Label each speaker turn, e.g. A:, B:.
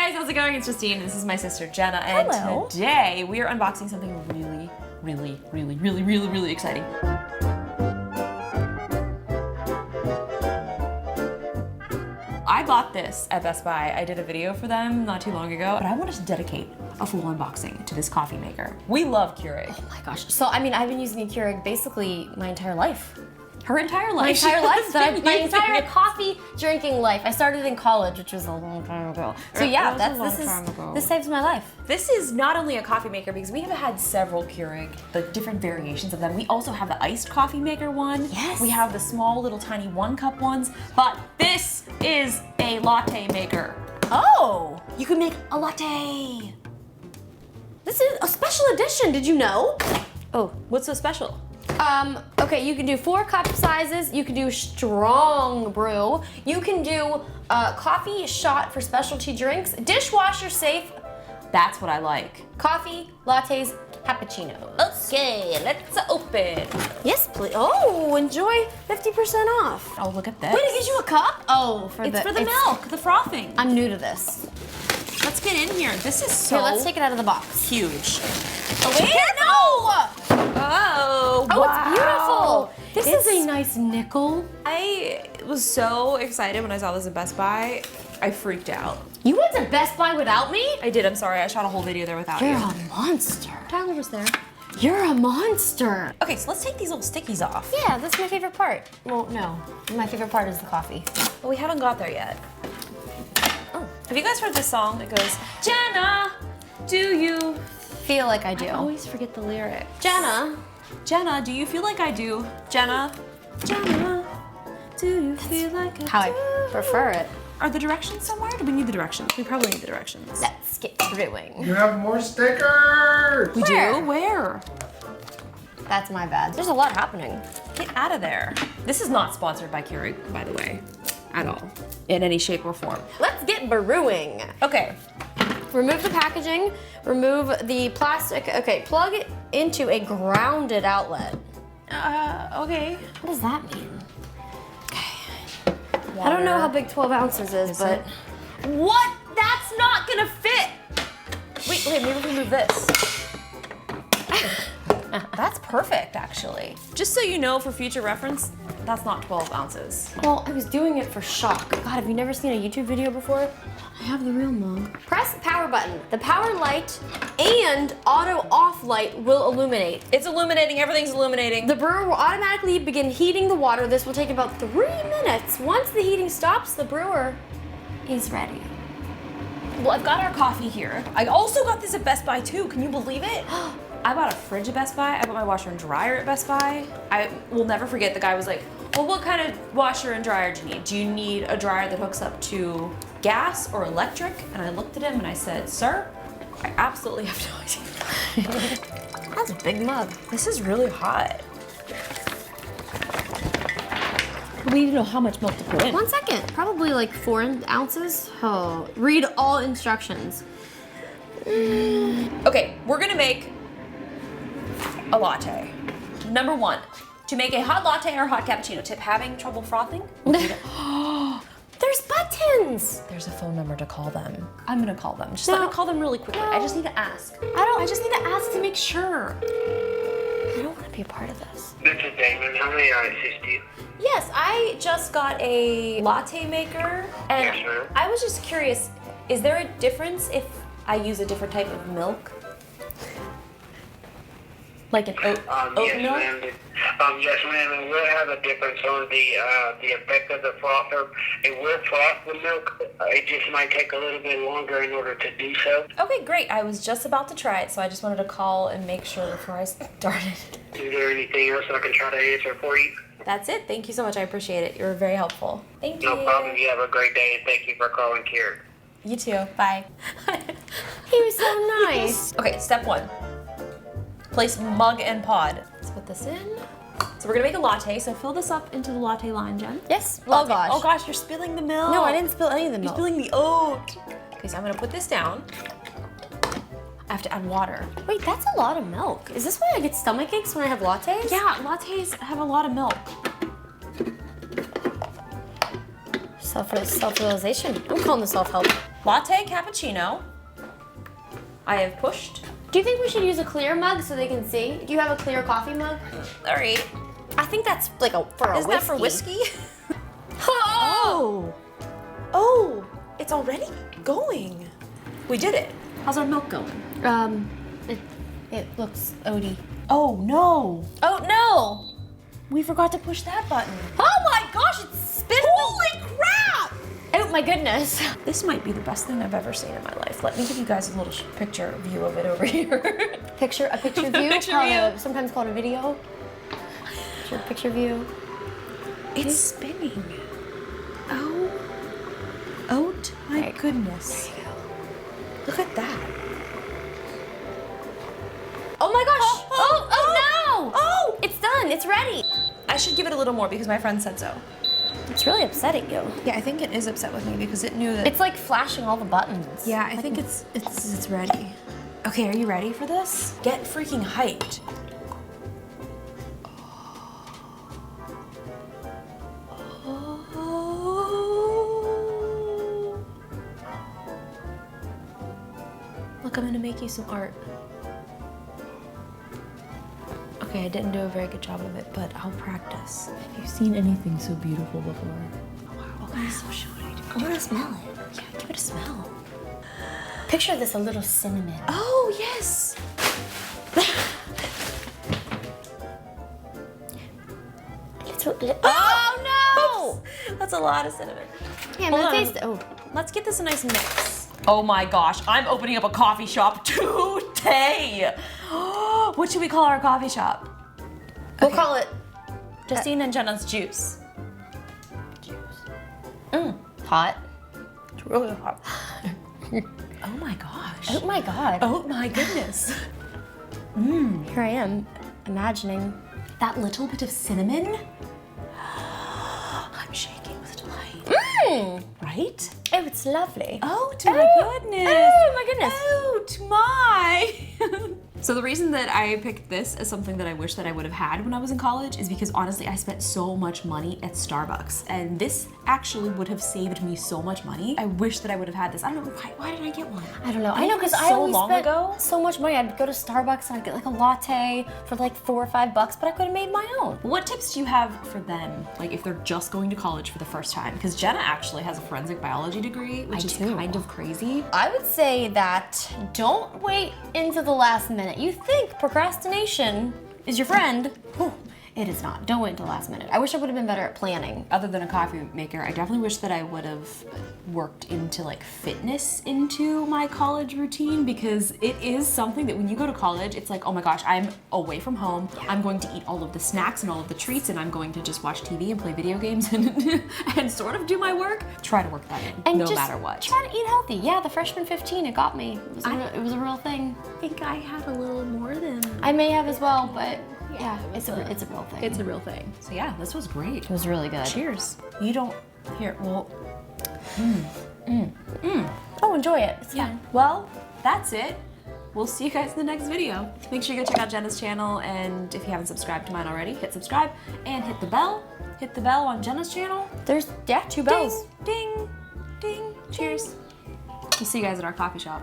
A: guys, how's it going? It's Justine. This is my sister Jenna, and
B: Hello.
A: Today we are unboxing something really exciting. I bought this at Best Buy. I did a video for them not too long ago, but I wanted to dedicate a full unboxing to this coffee maker. We love Keurig.
B: Oh my gosh. So, I mean, I've been using a Keurig basically my entire life.
A: Her entire life.
B: My entire life. My entire coffee drinking life. I started in college, which was a long time ago. So yeah, this saves my life.
A: This is not only a coffee maker because we have had several Keurig, the different variations of them. We also have the iced coffee maker one.
B: Yes.
A: We have the small little tiny 1-cup ones, but this is a latte maker.
B: Oh, you can make a latte. This is a special edition. Did you know?
A: Oh, what's so special?
B: Okay, you can do 4-cup sizes, you can do strong brew, you can do coffee shot for specialty drinks, dishwasher safe.
A: That's what I like.
B: Coffee, lattes, cappuccinos.
A: Okay, let's open.
B: Yes, please. Oh, enjoy 50% off.
A: Oh, look at this.
B: Wait, it gives you a cup? Oh,
A: It's for the milk, the frothing.
B: I'm new to this.
A: Let's get in here. This is so
B: Here, let's take it out of the box.
A: huge.
B: Oh, wait, no!
A: Oh,
B: Oh,
A: wow.
B: it's beautiful. This is a nice nickel.
A: I was so excited when I saw this at Best Buy. I freaked out.
B: You went to Best Buy without me?
A: I did, I'm sorry. I shot a whole video there without
B: You're
A: you.
B: a monster.
A: Tyler was there.
B: You're a monster.
A: Okay, so let's take these little stickies off.
B: Yeah, that's my favorite part. Well, no. My favorite part is the coffee.
A: But we haven't got there yet.
B: Oh.
A: Have you guys heard this song that goes, Jenna, do you?
B: Feel like I do.
A: I always forget the lyric.
B: Jenna.
A: Jenna, do you feel like I do? Jenna, Jenna, do you feel like I do?
B: How I prefer it.
A: Are the directions somewhere? Do we need the directions? We probably need the directions.
B: Let's get brewing.
C: You have more stickers!
A: We
B: Where?
A: do? Where?
B: That's my bad. There's a lot happening.
A: Get out of there. This is not sponsored by Keurig, by the way, at all, in any shape or form.
B: Let's get brewing.
A: Okay.
B: Remove the packaging, remove the plastic. Okay, plug it into a grounded outlet.
A: Okay.
B: What does that mean? Okay. I don't know how big 12 ounces is, but.
A: What? That's not gonna fit. Wait, maybe we can move this. That's perfect, actually. Just so you know, for future reference, that's not 12 ounces.
B: Well, I was doing it for shock. God, have you never seen a YouTube video before? I have the real mug. Press the power button. The power light and auto off light will illuminate.
A: It's illuminating, everything's illuminating.
B: The brewer will automatically begin heating the water. This will take about 3 minutes. Once the heating stops, the brewer is ready.
A: Well, I've got our coffee here. I also got this at Best Buy too, can you believe it? I bought a fridge at Best Buy, I bought my washer and dryer at Best Buy. I will never forget, the guy was like, well, what kind of washer and dryer do you need? Do you need a dryer that hooks up to gas or electric? And I looked at him and I said, sir, I absolutely have no idea.
B: That's a big mug.
A: This is really hot. We need to know how much milk to put in.
B: 1 second. Probably like 4 ounces. Oh, read all instructions.
A: Okay, we're gonna make a latte. Number 1, to make a hot latte or hot cappuccino. Tip, having trouble frothing?
B: There's buttons.
A: There's a phone number to call them. I'm gonna call them. Just let me call them really quickly. I just need to ask. I just need to ask to make sure.
B: I don't want to be a part of this.
C: This is Damon. How may I assist you?
A: Yes, I just got a latte maker, and
C: Yes, ma'am.
A: I was just curious, is there a difference if I use a different type of milk? Like an oat
C: Yes,
A: milk?
C: ma'am. Yes, ma'am. It will have a difference on the effect of the frother. It will froth the milk. It just might take a little bit longer in order to do so.
A: Okay, great. I was just about to try it, so I just wanted to call and make sure before I started.
C: Is there anything else I can try to answer for you?
A: That's it. Thank you so much. I appreciate it. You were very helpful. Thank you.
C: No problem. You have a great day, and thank you for calling Keurig.
A: You too. Bye.
B: He was so nice.
A: Okay, step 1. Place mug and pod. Let's put this in. So we're gonna make a latte, so fill this up into the latte line, Jen.
B: Yes.
A: Latte.
B: Oh gosh.
A: Oh gosh, you're spilling the milk.
B: No, I didn't spill any of the
A: You're
B: milk.
A: spilling the oat. Okay, so I'm gonna put this down. I have to add water.
B: Wait, that's a lot of milk. Is this why I get stomach aches when I have lattes?
A: Yeah, lattes have a lot of milk.
B: Self-realization. I'm calling this self-help.
A: latte cappuccino. I have pushed.
B: Do you think we should use a clear mug so they can see? Do you have a clear coffee mug?
A: All right.
B: I think that's like for a whiskey.
A: Isn't that for whiskey?
B: Oh!
A: Oh, it's already going. We did it. How's our milk going?
B: It looks oaty.
A: Oh no. Oh no. We forgot to push that button.
B: Oh my gosh, it's spinning!
A: Holy crap!
B: Oh my goodness.
A: This might be the best thing I've ever seen in my life. Let me give you guys a little picture view of it over here.
B: A picture view?
A: Picture view.
B: Sometimes called a video. Picture view.
A: It's spinning. Oh my goodness.
B: There you go.
A: Look at that.
B: Oh my gosh! Oh no!
A: Oh!
B: It's done, it's ready.
A: I should give it a little more because my friend said so.
B: It's really upsetting you.
A: Yeah, I think it is upset with me because it knew that.
B: It's like flashing all the buttons.
A: Yeah, I think it's ready. Okay, are you ready for this? Get freaking hyped. Look, I'm gonna make you some art. Okay, I didn't do a very good job of it, but I'll practice.
D: Have you seen anything so beautiful before?
A: Oh, wow. Okay, so should I do?
B: I want to smell it.
A: Yeah, give it a smell.
B: Picture this, a little cinnamon.
A: Oh, yes.
B: Oh no!
A: That's a lot of cinnamon.
B: Yeah, I'm
A: Hold
B: gonna
A: on.
B: taste it. Oh.
A: Let's get this a nice mix. Oh my gosh, I'm opening up a coffee shop today. What should we call our coffee shop?
B: We'll call it
A: Justine and Jenna's Juice.
B: hot.
A: It's really hot. Oh my gosh.
B: Oh my god.
A: Oh my goodness.
B: Here I am, imagining.
A: That little bit of cinnamon. I'm shaking with delight. Right?
B: Oh, it's lovely.
A: Oh, to my goodness.
B: Oh my goodness.
A: Oh, to my. So the reason that I picked this as something that I wish that I would have had when I was in college is because honestly I spent so much money at Starbucks and this actually would have saved me so much money. I wish that I would have had this. I don't know why did I get one?
B: I don't know. I know because I
A: so
B: always
A: long
B: spent
A: ago.
B: so much money. I'd go to Starbucks and I'd get like a latte for like $4 or $5, but I could have made my own.
A: What tips do you have for them, like if they're just going to college for the first time? Because Jenna actually has a forensic biology degree, which is kind of crazy.
B: I would say that don't wait into the last minute. You think procrastination is your friend. Whew, it is not. Don't wait until the last minute. I wish I would have been better at planning.
A: Other than a coffee maker, I definitely wish that I would have worked into like fitness into my college routine because it is something that when you go to college, it's like, oh my gosh, I'm away from home. Yeah. I'm going to eat all of the snacks and all of the treats and I'm going to just watch TV and play video games and sort of do my work. Try to work that in,
B: And
A: no
B: just
A: matter what.
B: Try to eat healthy. Yeah, the freshman 15, it got me. It was a real thing.
A: I think I had a little more than...
B: I may have as well, but yeah, it's a real thing.
A: It's a real thing. So yeah, this was great.
B: It was really good.
A: Cheers. You don't... Here, well...
B: Oh, enjoy it. It's
A: Yeah.
B: fine.
A: Well, that's it. We'll see you guys in the next video. Make sure you go check out Jenna's channel, and if you haven't subscribed to mine already, hit subscribe and hit the bell. Hit the bell on Jenna's channel.
B: There's, 2 bells.
A: Ding, ding, ding. Cheers. We'll see you guys at our coffee shop.